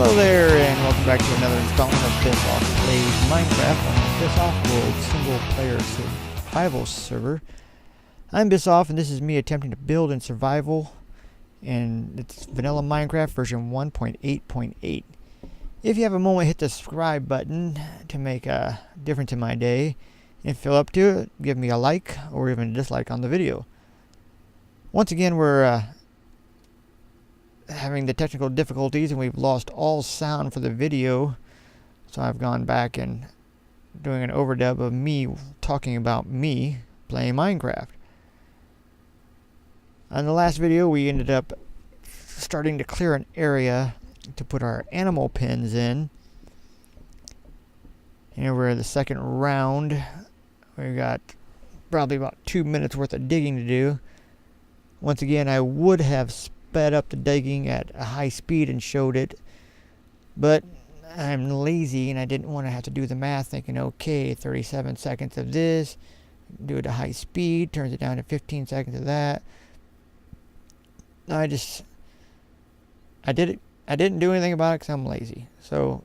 Hello there, and welcome back to another installment of Bis Auf Plays Minecraft on the Bis Auf World single-player survival server. I'm Bis Auf, and this is me attempting to build in survival, and it's vanilla Minecraft version 1.8.8. If you have a moment, hit the subscribe button to make a difference in my day. If you feel up to it, give me a like or even a dislike on the video. Once again, we're having the technical difficulties, and we've lost all sound for the video, so I've gone back and doing an overdub of me talking about me playing Minecraft. On the last video, we ended up starting to clear an area to put our animal pens in, and we're in the second round. We got probably about 2 minutes worth of digging to do. Once again, I would have sped up the digging at a high speed and showed it, but I'm lazy and I didn't want to have to do the math, thinking, okay, 37 seconds of this, do it at high speed, turns it down to 15 seconds of that. I didn't do anything about it because I'm lazy. So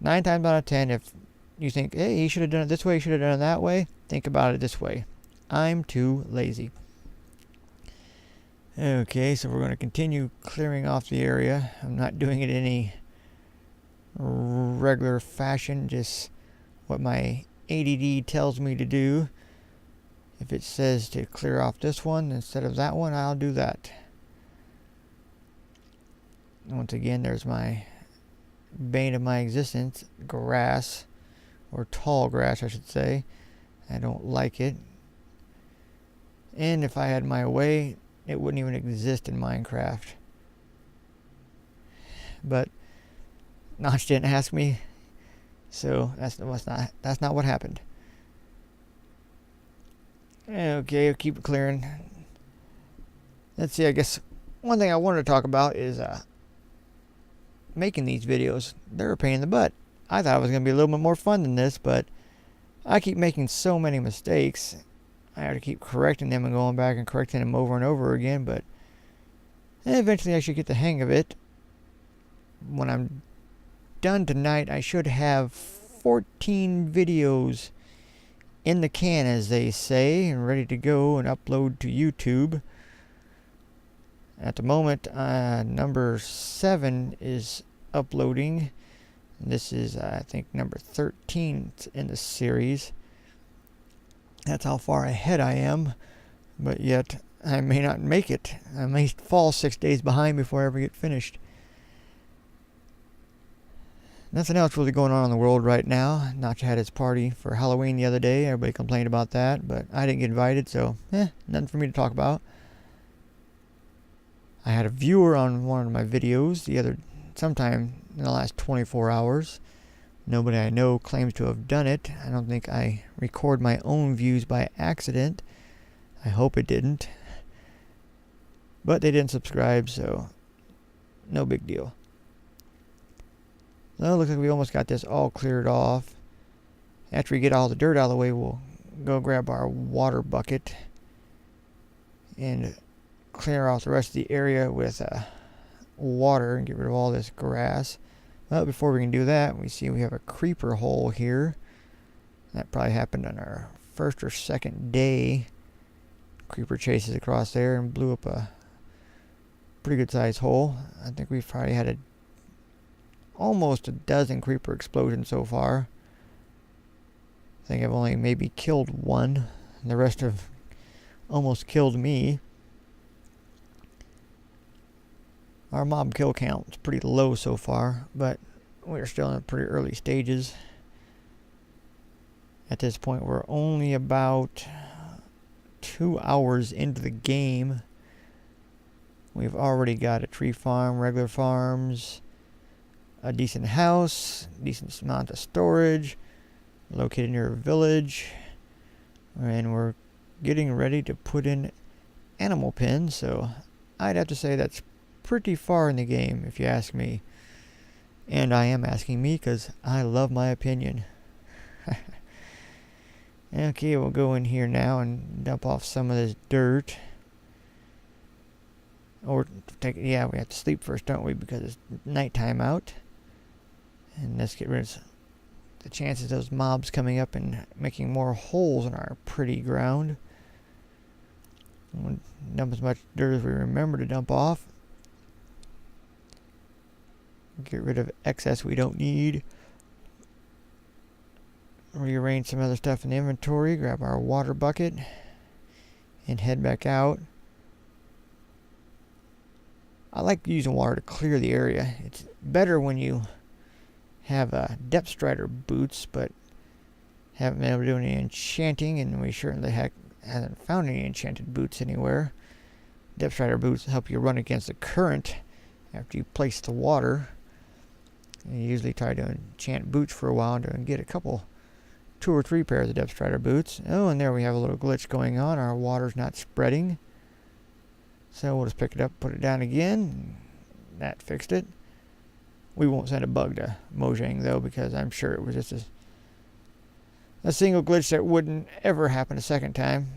9 times out of 10, if you think, hey, he should have done it this way, he should have done it that way, think about it this way. I'm too lazy. Okay, so we're going to continue clearing off the area. I'm not doing it in any regular fashion, just what my ADD tells me to do. If it says to clear off this one instead of that one, I'll do that. Once again, there's my bane of my existence, grass, or tall grass I should say. I don't like it. And if I had my way, it wouldn't even exist in Minecraft. But Notch didn't ask me, so that's not what happened. Okay, I'll keep it clearing. Let's see, I guess one thing I wanted to talk about is making these videos. They're a pain in the butt. I thought it was going to be a little bit more fun than this, but I keep making so many mistakes. I have to keep correcting them and going back and correcting them over and over again, but eventually I should get the hang of it. When I'm done tonight, I should have 14 videos in the can, as they say, and ready to go and upload to YouTube. At the moment, number 7 is uploading. This is, I think, number 13 in the series. That's how far ahead I am, but yet I may not make it. I may fall 6 days behind before I ever get finished. Nothing else really going on in the world right now. Notch had his party for Halloween the other day. Everybody complained about that, but I didn't get invited, so nothing for me to talk about. I had a viewer on one of my videos sometime in the last 24 hours. Nobody I know claims to have done it. I don't think I record my own views by accident. I hope it didn't. But they didn't subscribe, so no big deal. Well, looks like we almost got this all cleared off. After we get all the dirt out of the way, we'll go grab our water bucket and clear off the rest of the area with water and get rid of all this grass. Well, before we can do that, we see we have a creeper hole here. That probably happened on our first or second day. Creeper chases across there and blew up a pretty good sized hole. I think we've probably had almost a dozen creeper explosions so far. I think I've only maybe killed one, and the rest have almost killed me. Our mob kill count is pretty low so far, but we're still in the pretty early stages. At this point, we're only about 2 hours into the game. We've already got a tree farm, regular farms, a decent house, decent amount of storage, located near a village, and we're getting ready to put in animal pens, so I'd have to say that's pretty far in the game, if you ask me. And I am asking me because I love my opinion. Okay, we'll go in here now and dump off some of this dirt. Or we have to sleep first, don't we? Because it's nighttime out. And let's get rid of the chances of those mobs coming up and making more holes in our pretty ground. We'll dump as much dirt as we remember to dump off. Get rid of excess we don't need. Rearrange some other stuff in the inventory. Grab our water bucket and head back out. I like using water to clear the area. It's better when you have depth strider boots, but haven't been able to do any enchanting, and we certainly haven't found any enchanted boots anywhere. Depth strider boots help you run against the current after you place the water. And you usually try to enchant boots for a while and get a couple, 2 or 3 pairs of depth strider boots. Oh, and there we have a little glitch going on. Our water's not spreading. So we'll just pick it up, put it down again. That fixed it. We won't send a bug to Mojang though, because I'm sure it was just a single glitch that wouldn't ever happen a second time.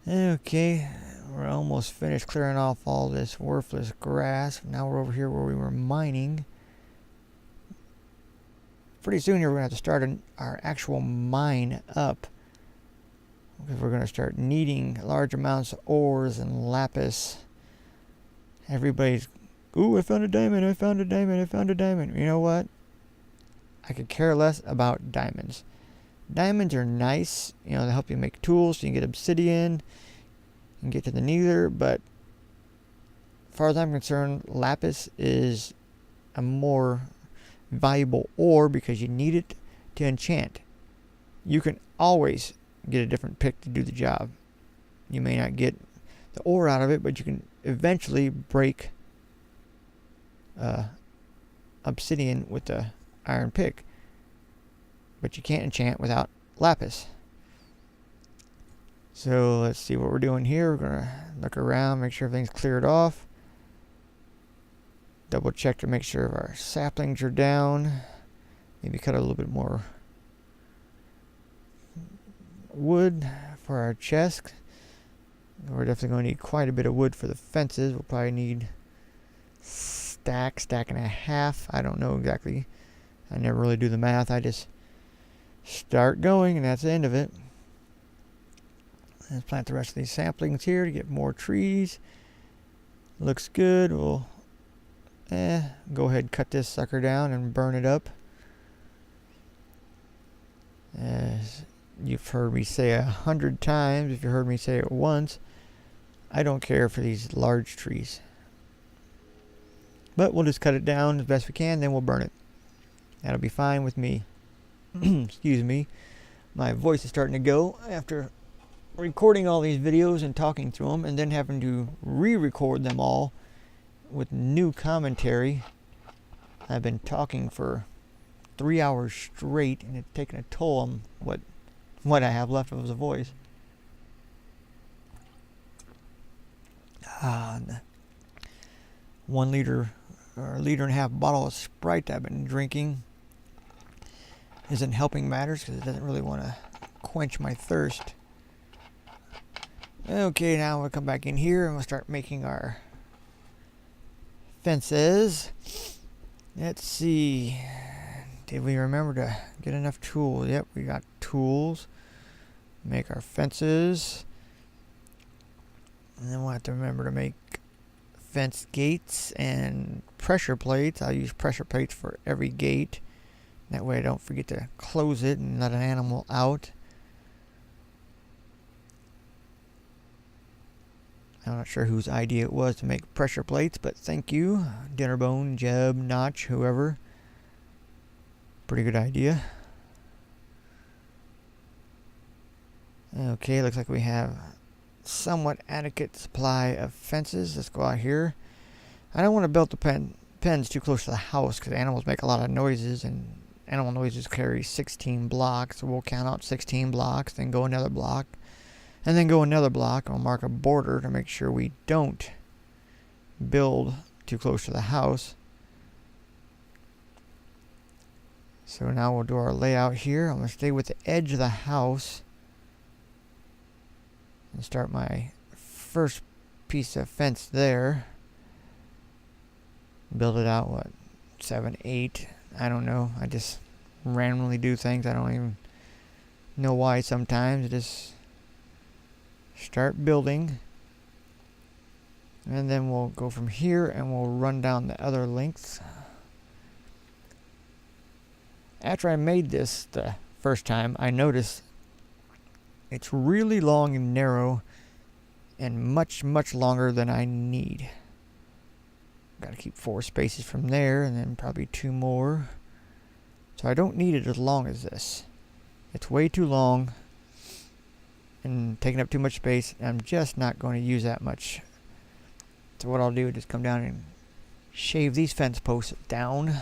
Okay, we're almost finished clearing off all this worthless grass. Now we're over here where we were mining. Pretty soon here we're going to have to start our actual mine up, because we're going to start needing large amounts of ores and lapis. Everybody's, ooh, I found a diamond, I found a diamond, I found a diamond. You know what? I could care less about diamonds. Diamonds are nice, you know, they help you make tools, so you can get obsidian and get to the nether, but as far as I'm concerned, lapis is a more valuable ore because you need it to enchant. You can always get a different pick to do the job. You may not get the ore out of it, but you can eventually break obsidian with the iron pick. But you can't enchant without lapis. So let's see what we're doing here. We're going to look around, make sure everything's cleared off. Double check to make sure our saplings are down. Maybe cut a little bit more wood for our chest. We're definitely going to need quite a bit of wood for the fences. We'll probably need stack and a half. I don't know exactly. I never really do the math. I just start going and that's the end of it. Let's plant the rest of these saplings here to get more trees. Looks good. We'll go ahead and cut this sucker down and burn it up. As you've heard me say 100 times, if you heard me say it once, I don't care for these large trees. But we'll just cut it down as best we can, then we'll burn it. That'll be fine with me. Excuse me. My voice is starting to go after recording all these videos and talking through them and then having to re-record them all with new commentary. I've been talking for 3 hours straight and it's taken a toll on what I have left of the voice. The 1 liter or 1.5 liter bottle of Sprite I've been drinking isn't helping matters because it doesn't really want to quench my thirst. Okay, now we'll come back in here and we'll start making our fences. Let's see. Did we remember to get enough tools? Yep, we got tools. Make our fences. And then we'll have to remember to make fence gates and pressure plates. I'll use pressure plates for every gate. That way I don't forget to close it and let an animal out. I'm not sure whose idea it was to make pressure plates, but thank you. Dinnerbone, Jeb, Notch, whoever. Pretty good idea. Okay, looks like we have somewhat adequate supply of fences. Let's go out here. I don't want to build the pens too close to the house because animals make a lot of noises and animal noises carry 16 blocks. So we'll count out 16 blocks, then go another block, and then go another block. I'll mark a border to make sure we don't build too close to the house. So now we'll do our layout here. I'm going to stay with the edge of the house and start my first piece of fence there. Build it out, what, 7, 8. I don't know. I just randomly do things. I don't even know why sometimes. I just start building. And then we'll go from here and we'll run down the other lengths. After I made this the first time, I noticed it's really long and narrow and much, much longer than I need. Gotta keep 4 spaces from there and then probably 2 more. So I don't need it as long as this. It's way too long and taking up too much space, and I'm just not going to use that much. So what I'll do is just come down and shave these fence posts down.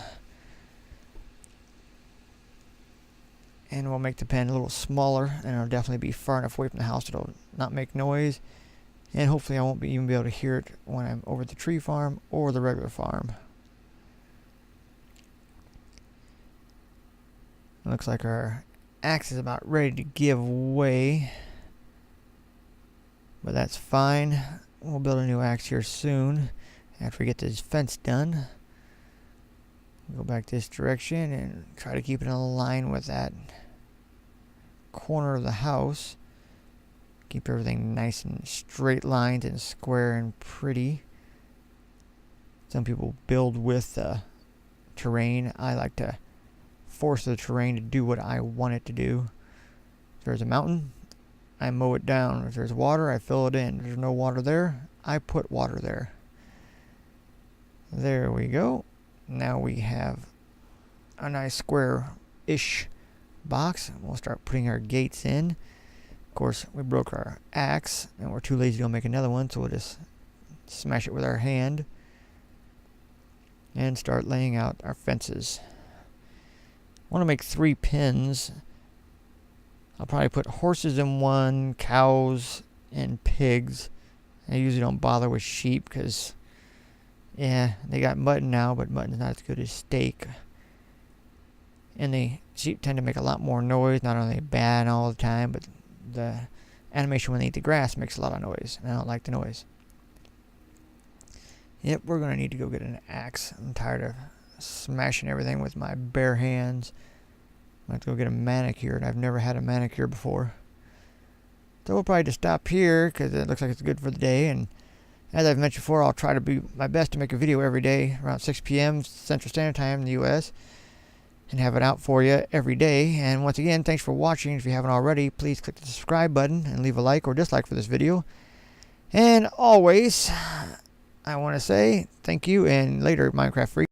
And we'll make the pen a little smaller, and it'll definitely be far enough away from the house that it'll not make noise. And hopefully I won't even be able to hear it when I'm over at the tree farm or the regular farm. It looks like our axe is about ready to give way. But that's fine. We'll build a new axe here soon after we get this fence done. Go back this direction and try to keep it in line with that corner of the house. Keep everything nice and straight lined and square and pretty. Some people build with the terrain. I like to force the terrain to do what I want it to do. If there's a mountain, I mow it down. If there's water, I fill it in. If there's no water there, I put water there. There we go. Now we have a nice square-ish box. We'll start putting our gates in. Of course, we broke our axe, and we're too lazy to go make another one, so we'll just smash it with our hand and start laying out our fences. I want to make 3 pins. I'll probably put horses in one, cows, and pigs. I usually don't bother with sheep because, yeah, they got mutton now, but mutton's not as good as steak. And the sheep tend to make a lot more noise, not only bad all the time, but the animation when they eat the grass makes a lot of noise, and I don't like the noise. Yep, we're going to need to go get an axe. I'm tired of smashing everything with my bare hands. I'm going to have to go get a manicure, and I've never had a manicure before. So we'll probably just stop here because it looks like it's good for the day. And as I've mentioned before, I'll try to be my best to make a video every day around 6 p.m. Central Standard Time in the U.S. and have it out for you every day. And once again, thanks for watching. If you haven't already, please click the subscribe button and leave a like or dislike for this video. And always, I want to say thank you, and later, Minecraft Freak.